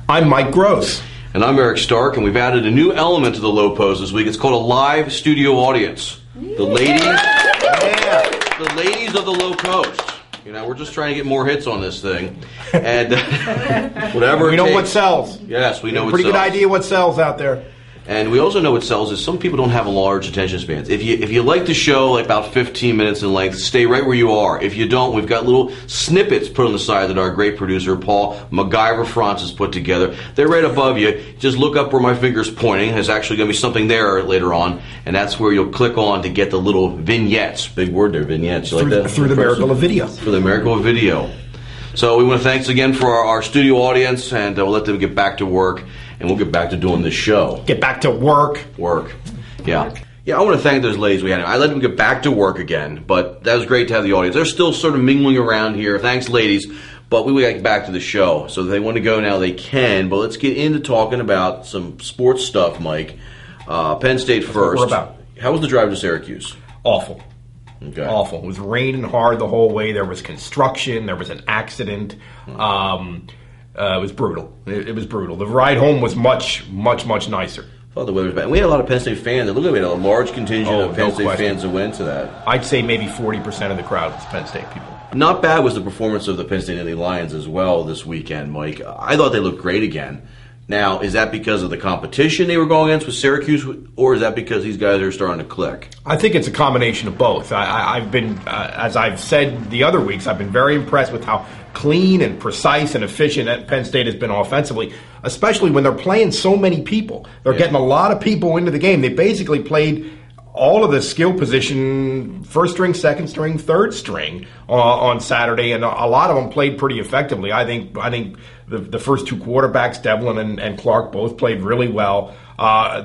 I'm Mike Gross. And I'm Eric Stark, and we've added a new element to the Low Post this week. It's called a live studio audience. The ladies of the Low Post. You know, we're just trying to get more hits on this thing. And whatever we know what sells. Yes, we know what sells. Pretty good idea what sells out there. And we also know what sells is some people don't have a large attention spans. If you like the show, like about 15 minutes in length, stay right where you are. If you don't, we've got little snippets put on the side that our great producer, Paul MacGyver Francis, put together. They're right above you. Just look up where my finger's pointing. There's actually going to be something there later on, and that's where you'll click on to get the little vignettes. Big word there, vignettes. You like that? Through the miracle of video. Through the miracle of video. So we want to thanks again for our studio audience, and we'll let them get back to work. And we'll get back to doing this show. Get back to work. Yeah. Yeah, I want to thank those ladies we had. I let them get back to work again, but that was great to have the audience. They're still sort of mingling around here. Thanks, ladies. But we will get back to the show. So if they want to go now, they can. But let's get into talking about some sports stuff, Mike. Penn State first. That's what we're about. How was the drive to Syracuse? Awful. Okay. Awful. It was raining hard the whole way. There was construction. There was an accident. It was brutal. It was brutal. The ride home was much, much, much nicer. I thought the weather was bad. We had a lot of Penn State fans. Look, we had a large contingent of Penn State fans that went to that. I'd say maybe 40% of the crowd was Penn State people. Not bad was the performance of the Penn State Nittany Lions as well this weekend, Mike. I thought they looked great again. Now, is that because of the competition they were going against with Syracuse, or is that because these guys are starting to click? I think it's a combination of both. I've been, as I've said the other weeks, I've been very impressed with how clean and precise and efficient Penn State has been offensively, especially when they're playing so many people. They're getting a lot of people into the game. They basically played all of the skill position, first string, second string, third string on Saturday, and a lot of them played pretty effectively. I think the first two quarterbacks, Devlin and Clark, both played really well.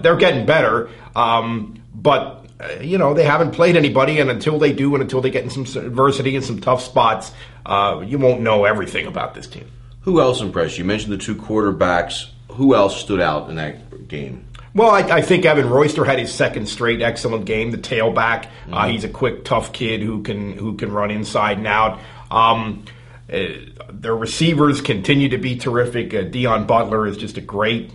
They're getting better, but they haven't played anybody, and until they do, and until they get in some adversity and some tough spots, you won't know everything about this team. Who else impressed you? You mentioned the two quarterbacks. Who else stood out in that game? Well, I think Evan Royster had his second straight excellent game. The tailback, he's a quick, tough kid who can run inside and out. Their receivers continue to be terrific. Deion Butler is just a great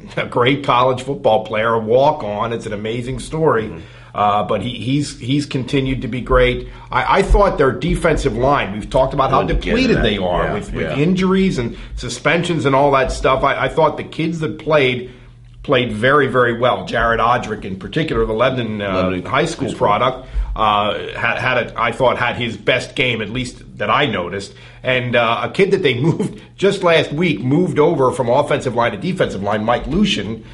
college football player, a walk-on. It's an amazing story. But he's continued to be great. I thought their defensive line, we've talked about how depleted they are with injuries and suspensions and all that stuff. I thought the kids that played very, very well. Jared Odrick, in particular, the Lebanon high school product, had his best game, at least that I noticed. And a kid that they moved just last week, moved over from offensive line to defensive line, Mike Lucian,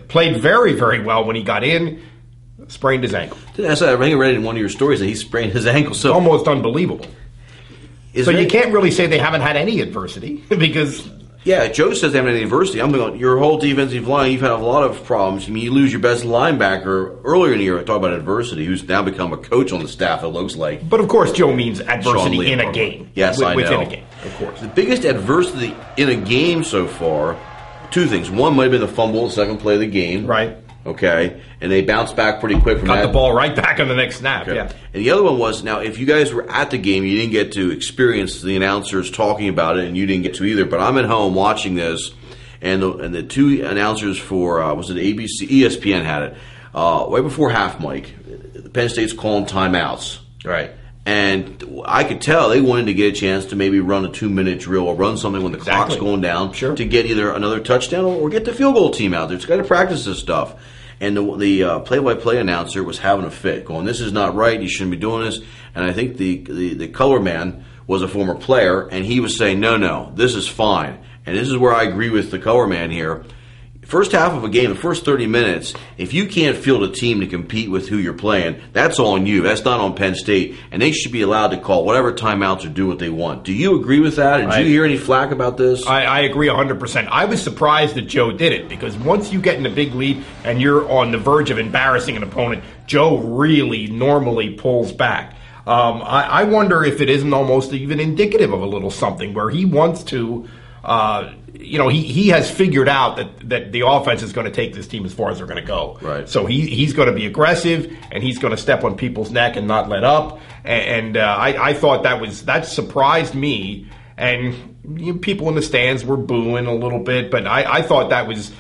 played very, very well when he got in, sprained his ankle. I think I read in one of your stories that he sprained his ankle. So almost unbelievable. So you can't really say they haven't had any adversity because... Yeah, Joe says they haven't had any adversity. I'm going, your whole defensive line, you've had a lot of problems. I mean, you lose your best linebacker earlier in the year. I talk about adversity, who's now become a coach on the staff, it looks like. But, of course, Joe means adversity in a game. Yes, I know. Within a game, of course. The biggest adversity in a game so far, two things. One might have been the fumble, the second play of the game. Right. Okay, and they bounced back pretty quick from that. Got the ball right back on the next snap, okay. Yeah. And the other one was, now, if you guys were at the game, you didn't get to experience the announcers talking about it, and you didn't get to either, but I'm at home watching this, and the two announcers for, was it ABC? ESPN had it. Right before half, Mike, Penn State's calling timeouts. Right. And I could tell they wanted to get a chance to maybe run a 2-minute drill or run something when the clock's going down to get either another touchdown or get the field goal team out there. It's got to practice this stuff. And the play-by-play announcer was having a fit, going, this is not right, you shouldn't be doing this. And I think the color man was a former player, and he was saying, no, this is fine. And this is where I agree with the color man here. First half of a game, the first 30 minutes, if you can't field a team to compete with who you're playing, that's on you. That's not on Penn State. And they should be allowed to call whatever timeouts or do what they want. Do you agree with that? Did you hear any flack about this? I agree 100%. I was surprised that Joe did it because once you get in a big lead and you're on the verge of embarrassing an opponent, Joe really normally pulls back. I wonder if it isn't almost even indicative of a little something where he wants to... he has figured out that the offense is going to take this team as far as they're going to go. Right. So he's going to be aggressive and he's going to step on people's neck and not let up. And I thought that surprised me. and people in the stands were booing a little bit, but I thought that was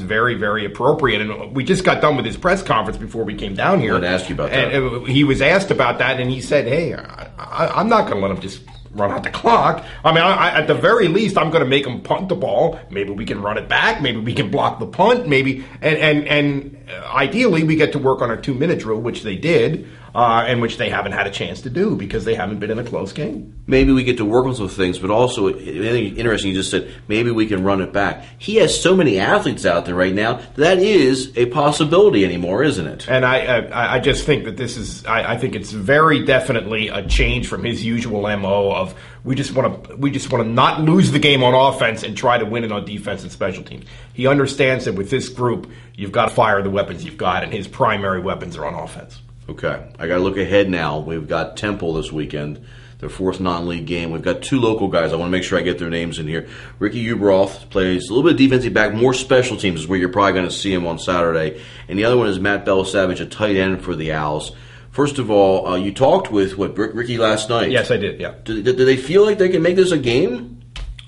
very, very appropriate. And we just got done with his press conference before we came down here. I wanted to ask you about that. And he was asked about that, and he said, "Hey, I'm not going to let him just run out the clock. I mean, at the very least, I'm going to make him punt the ball. Maybe we can run it back. Maybe we can block the punt. Maybe and ideally, we get to work on our 2-minute drill, which they did." And which they haven't had a chance to do because they haven't been in a close game. Maybe we get to work on some things, but also, interesting, you just said, maybe we can run it back. He has so many athletes out there right now, that is a possibility anymore, isn't it? And I just think that this is, I think it's very definitely a change from his usual MO of we just want to not lose the game on offense and try to win it on defense and special teams. He understands that with this group, you've got to fire the weapons you've got, and his primary weapons are on offense. Okay, I got to look ahead now. We've got Temple this weekend, their fourth non-league game. We've got 2 local guys. I want to make sure I get their names in here. Ricky Ubroth plays a little bit of defensive back, more special teams is where you're probably going to see him on Saturday. And the other one is Matt Belisavage, a tight end for the Owls. First of all, you talked with Ricky last night. Yes, I did. Yeah. Do they feel like they can make this a game?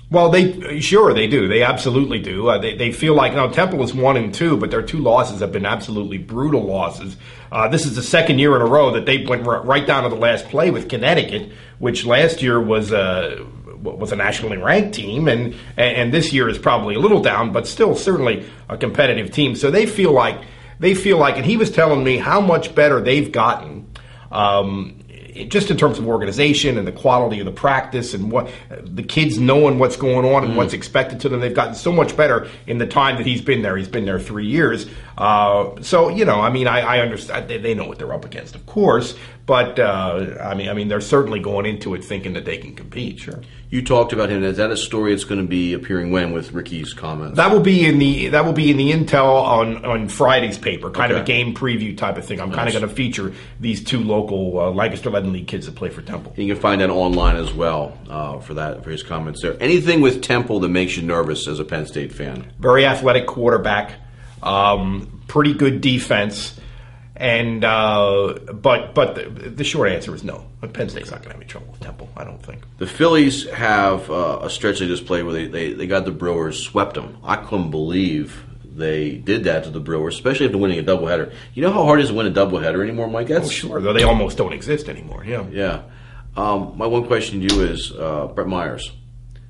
Well, they do. They absolutely do. They feel like Temple is 1-2, but their 2 losses have been absolutely brutal losses. This is the second year in a row that they went right down to the last play with Connecticut, which last year was a nationally ranked team, and this year is probably a little down, but still certainly a competitive team. So they feel like, and he was telling me how much better they've gotten. Just in terms of organization and the quality of the practice and what the kids knowing what's going on and what's expected to them, they've gotten so much better in the time that he's been there. He's been there 3 years. I understand they know what they're up against, of course, but they're certainly going into it thinking that they can compete. Sure. You talked about him. Is that a story that's going to be appearing when with Ricky's comments? That will be in the Intel on Friday's paper, kind of a game preview type of thing. I'm kind of going to feature these 2 local Lancaster Leaden League kids that play for Temple. And you can find that online as well for his comments there. Anything with Temple that makes you nervous as a Penn State fan? Very athletic quarterback, pretty good defense. And but the short answer is no. Penn State's not going to have any trouble with Temple, I don't think. The Phillies have a stretch they just played where they got the Brewers, swept them. I couldn't believe they did that to the Brewers, especially after winning a doubleheader. You know how hard it is to win a doubleheader anymore, Mike? Sure, though they almost don't exist anymore. Yeah. Yeah. My one question to you is Brett Myers.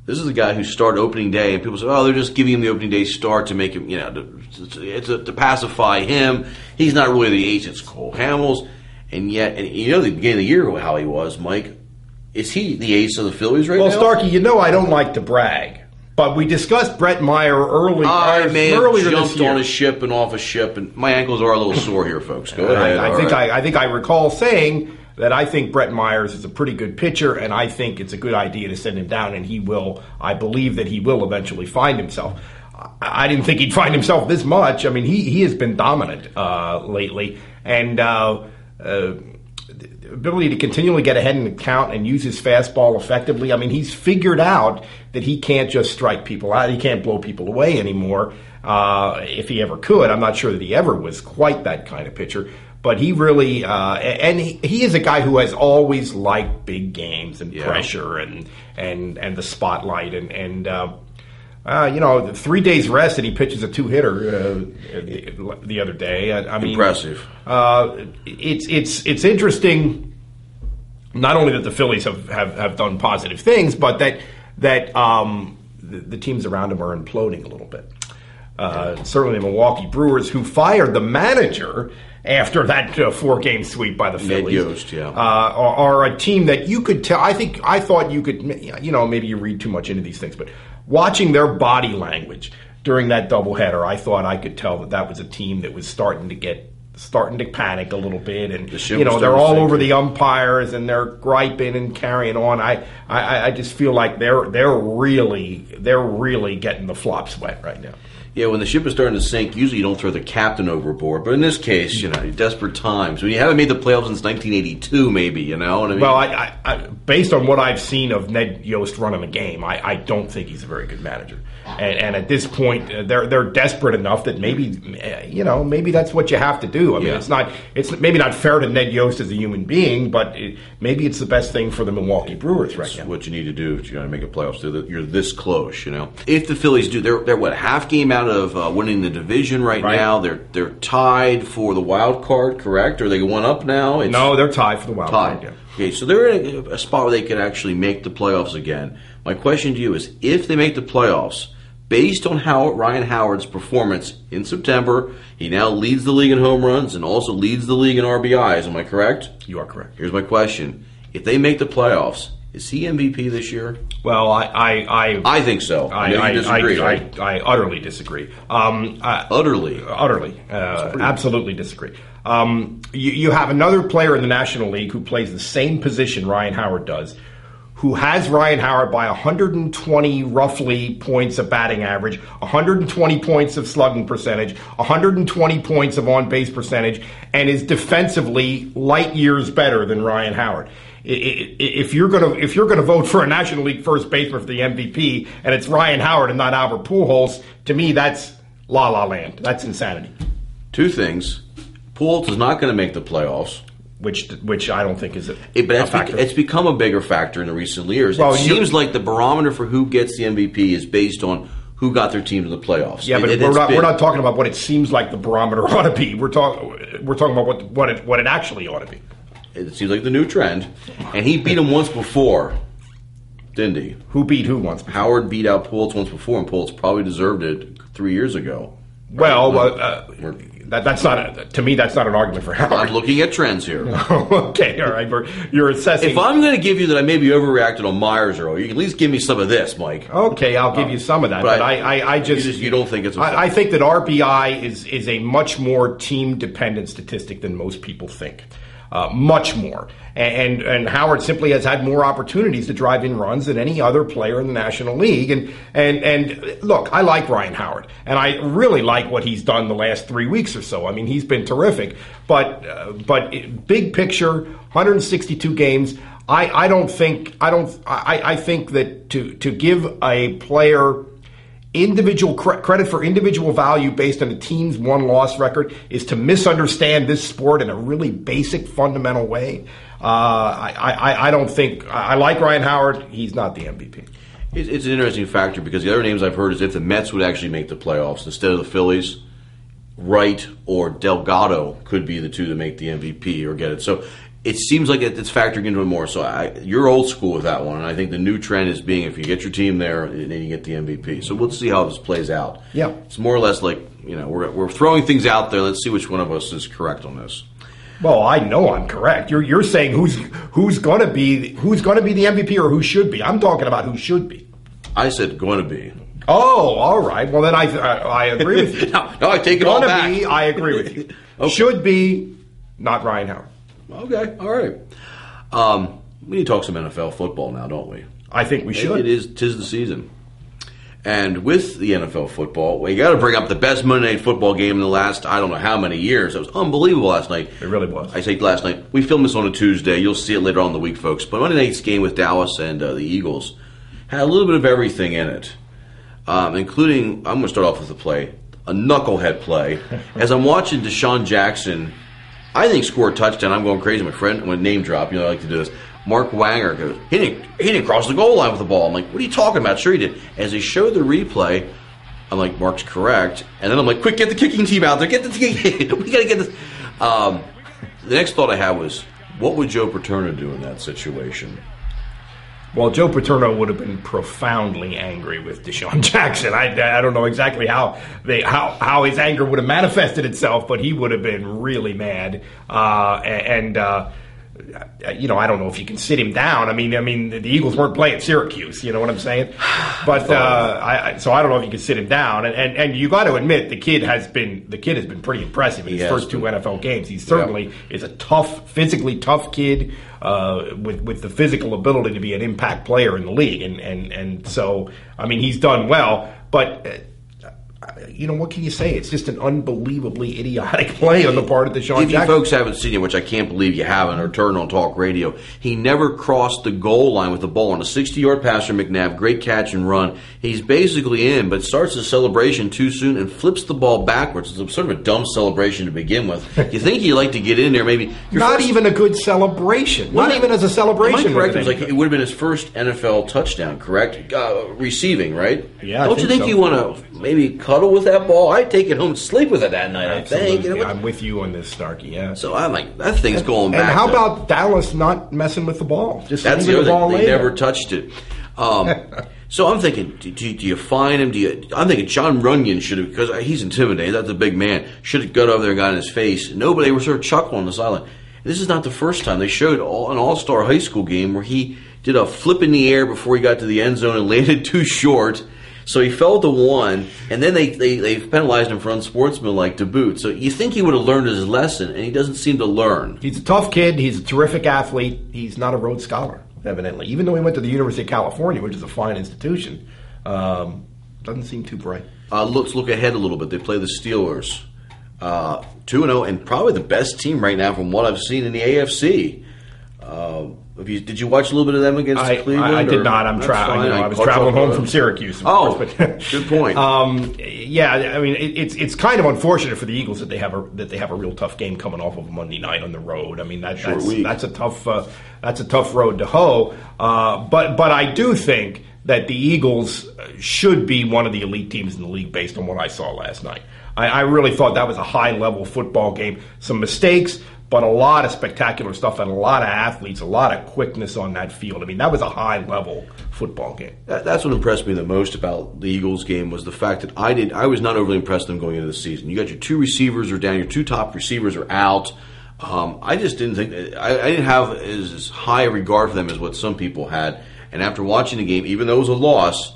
This is a guy who started opening day, and people say, "Oh, they're just giving him the opening day start to make him, to pacify him. He's not really the ace. It's Cole Hamels." And yet, the beginning of the year, how he was, Mike. Is he the ace of the Phillies right now? Well, Starkey, I don't like to brag, but we discussed Brett Meyer earlier jumped on a ship and off a ship, and my ankles are a little sore here, folks. Go ahead. I think I recall saying that I think Brett Myers is a pretty good pitcher, and I think it's a good idea to send him down, and I believe that he will eventually find himself. I didn't think he'd find himself this much. I mean, he has been dominant lately, and the ability to continually get ahead in the count and use his fastball effectively. I mean, he's figured out that he can't just strike people out. He can't blow people away anymore. If he ever could, I'm not sure that he ever was quite that kind of pitcher. But he really, and he is a guy who has always liked big games and pressure and the spotlight and 3 days rest and he pitches a 2-hitter the other day. I mean, impressive. It's interesting. Not only that the Phillies have done positive things, but that the teams around him are imploding a little bit. Certainly, the Milwaukee Brewers, who fired the manager after that 4-game sweep by the Phillies, Yost, are a team that you could tell. I thought you could, maybe you read too much into these things, but watching their body language during that doubleheader, I thought I could tell that was a team that was starting to panic a little bit, and they're all over the umpires and they're griping and carrying on. I just feel like they're really getting the flop sweat right now. Yeah, when the ship is starting to sink, usually you don't throw the captain overboard. But in this case, desperate times. When you haven't made the playoffs since 1982, maybe, you know what I mean? Well, I based on what I've seen of Ned Yost running the game, I don't think he's a very good manager. And at this point, they're desperate enough that maybe that's what you have to do. I mean, it's maybe not fair to Ned Yost as a human being, but maybe it's the best thing for the Milwaukee Brewers right now. What you need to do if you're going to make a playoffs. So that you're this close, If the Phillies do, they're what, half game out of winning the division right now. They're tied for the wild card, correct? Or they one up now? No, they're tied for the wild card. Yeah. Okay, so they're in a spot where they could actually make the playoffs again. My question to you is, if they make the playoffs, based on how Ryan Howard's performance in September, he now leads the league in home runs and also leads the league in RBIs. Am I correct? You are correct. Here's my question: if they make the playoffs, is he MVP this year? Well, I think so. I know you disagree, right? I utterly disagree. Utterly, absolutely disagree. You have another player in the National League who plays the same position Ryan Howard does, who has Ryan Howard by 120 roughly points of batting average, 120 points of slugging percentage, 120 points of on-base percentage, and is defensively light years better than Ryan Howard. If you're gonna vote for a National League first baseman for the MVP and it's Ryan Howard and not Albert Pujols, to me that's la la land. That's insanity. Two things: Pujols is not going to make the playoffs. Which I don't think is a factor. It's become a bigger factor in the recent years. Well, it seems like the barometer for who gets the MVP is based on who got their team to the playoffs. Yeah, but we're not talking about what it seems like the barometer ought to be. We're talking about what it actually ought to be. It seems like the new trend, and he beat him once before, didn't he? Who beat who once before? Howard beat out Pujols once before, and Pujols probably deserved it 3 years ago. Well, that's not to me. That's not an argument for Howard. I'm looking at trends here. Okay, all right. You're assessing. If I'm going to give you that I maybe overreacted on Myers earlier, you can at least give me some of this, Mike. Okay, I'll give you some of that. But I just you don't think it's. I think that RBI is a much more team dependent statistic than most people think. Much more. And Howard simply has had more opportunities to drive in runs than any other player in the National League. And look, I like Ryan Howard, and I really like what he's done the last 3 weeks or so. I mean, he's been terrific. But big picture, 162 games. I think that to give a player individual credit for individual value based on a team's won-loss record is to misunderstand this sport in a really basic, fundamental way. I don't think I like Ryan Howard. He's not the MVP. It's an interesting factor because the other names I've heard is if the Mets would actually make the playoffs instead of the Phillies, Wright or Delgado could be the two that make the MVP or get it. So it seems like it's factoring into it more. So you're old school with that one, and I think the new trend is being if you get your team there, then you get the MVP. So we'll see how this plays out. Yeah, it's more or less like we're throwing things out there. Let's see which one of us is correct on this. Well, I know I'm correct. You're saying who's going to be the MVP or who should be. I'm talking about who should be. I said going to be. Oh, all right. Well, then I agree with you. no, I take it all back. Going to be, I agree with you. Okay. Should be, not Ryan Howard. Okay, all right. We need to talk some NFL football now, don't we? I think we should. Tis the season. And with the NFL football, we got to bring up the best Monday Night Football game in the last, I don't know how many years. It was unbelievable last night. It really was. I say last night. We filmed this on a Tuesday. You'll see it later on in the week, folks. But Monday night's game with Dallas and the Eagles had a little bit of everything in it, including, I'm going to start off with a knucklehead play. As I'm watching DeSean Jackson, I think score a touchdown. I'm going crazy. My friend, I'm going to name drop. I like to do this. Mark Wanger goes, he didn't cross the goal line with the ball. I'm like, what are you talking about? Sure he did. As they show the replay, I'm like, Mark's correct. And then I'm like, quick, get the kicking team out there. Get the kicking. We got to get this. The next thought I had was, what would Joe Paterno do in that situation? Well, Joe Paterno would have been profoundly angry with DeSean Jackson. I don't know exactly how his anger would have manifested itself, but he would have been really mad. I don't know if you can sit him down. I mean, the Eagles weren't playing Syracuse. You know what I'm saying? But so I don't know if you can sit him down. And you got to admit the kid has been pretty impressive in his first two NFL games. He certainly is a physically tough kid with the physical ability to be an impact player in the league. And so I mean he's done well. But what can you say? It's just an unbelievably idiotic play on the part of DeSean Jackson. If you folks haven't seen it, which I can't believe you haven't, or turned on talk radio, he never crossed the goal line with the ball on a 60-yard pass from McNabb. Great catch and run. He's basically in, but starts his celebration too soon and flips the ball backwards. It's sort of a dumb celebration to begin with. You think he'd like to get in there, maybe. Not even a good celebration. Not even as a celebration. Am I correct? It would have been his first NFL touchdown, correct? Receiving, right? Yeah. Don't you think so. You want to maybe cuddle with that ball? I'd take it home and sleep with it that night, Absolutely. I think. I'm with you on this, Starkey, yeah. So I'm like, that thing's going back. And how about Dallas not messing with the ball? Just that's leaving the other ball thing. They later. never touched it. So I'm thinking, do you fine him? I'm thinking John Runyon should have, because he's intimidating. That's a big man. Should have got over there and got in his face. Nobody was sort of chuckling on the sideline. This is not the first time. They showed an all-star high school game where he did a flip in the air before he got to the end zone and landed too short. So he fell to one, and then they penalized him for unsportsmanlike to boot. So you think he would have learned his lesson, and he doesn't seem to learn. He's a tough kid. He's a terrific athlete. He's not a Rhodes Scholar, evidently. Even though he went to the University of California, which is a fine institution, doesn't seem too bright. Let's look ahead a little bit. They play the Steelers. 2-0, and probably the best team right now from what I've seen in the AFC. Did you watch a little bit of them against Cleveland? I did not. I was traveling home from Syracuse. Of course, but good point. Yeah, I mean it's kind of unfortunate for the Eagles that they have a real tough game coming off of a Monday night on the road. I mean that's a tough road to hoe. But I do think that the Eagles should be one of the elite teams in the league based on what I saw last night. I really thought that was a high-level football game. Some mistakes, but a lot of spectacular stuff and a lot of athletes, a lot of quickness on that field. I mean, that was a high-level football game. That's what impressed me the most about the Eagles game was the fact that I was not overly impressed with them going into the season. You got your two receivers are down, your two top receivers are out. I just didn't think I didn't have as high a regard for them as what some people had. And after watching the game, even though it was a loss,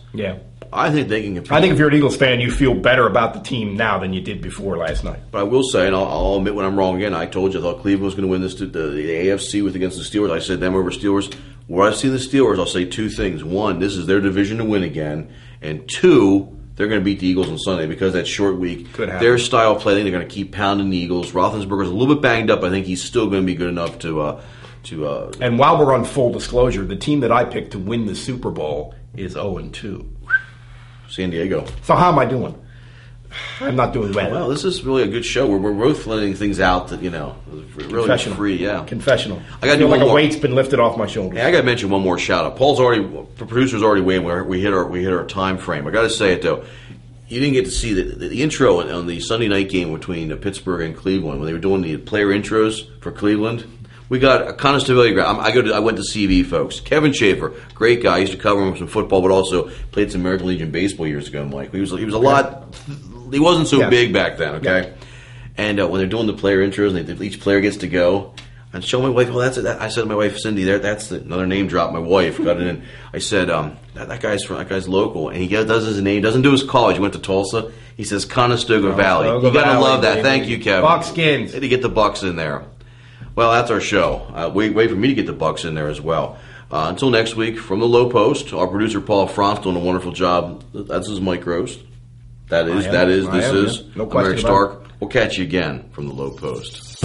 I think they can compete. I think if you're an Eagles fan, you feel better about the team now than you did before last night. But I will say, and I'll admit when I'm wrong again, I told you I thought Cleveland was going to win this the AFC against the Steelers. I said them over Steelers. Where I see the Steelers, I'll say two things. One, this is their division to win again. And two, they're going to beat the Eagles on Sunday because that short week. Could happen. Their style of play, I think they're going to keep pounding the Eagles. Roethlisberger's a little bit banged up. I think he's still going to be good enough to and while we're on full disclosure, the team that I picked to win the Super Bowl is 0-2. San Diego. So how am I doing? I'm not doing well. Well, this is really a good show. We're both letting things out that, really free. Yeah. Confessional. I feel like a weight's been lifted off my shoulders. Hey, I got to mention one more shout out. The producer's already waiting. We hit our time frame. I got to say it though. You didn't get to see the intro on the Sunday night game between Pittsburgh and Cleveland when they were doing the player intros for Cleveland. We got a constability grad. I went to CV, folks. Kevin Schaefer, great guy. He used to cover him some football, but also played some American Legion baseball years ago. Mike, he was a lot. He wasn't so big back then. Okay, and when they're doing the player intros, and each player gets to go, and show my wife. Well, that's it. I said to my wife Cindy, that's another name drop. My wife got it in. I said that guy's local, and he does his name. Doesn't do his college. He went to Tulsa. He says Conestoga Valley. You got to love that. Thank you, Kevin. Buckskins. To get the Bucks in there. Well, that's our show. Wait for me to get the Bucks in there as well. Until next week, from the Low Post, our producer Paul Franz doing a wonderful job. That's his Mike Roast. This is no American Stark. We'll catch you again from the Low Post.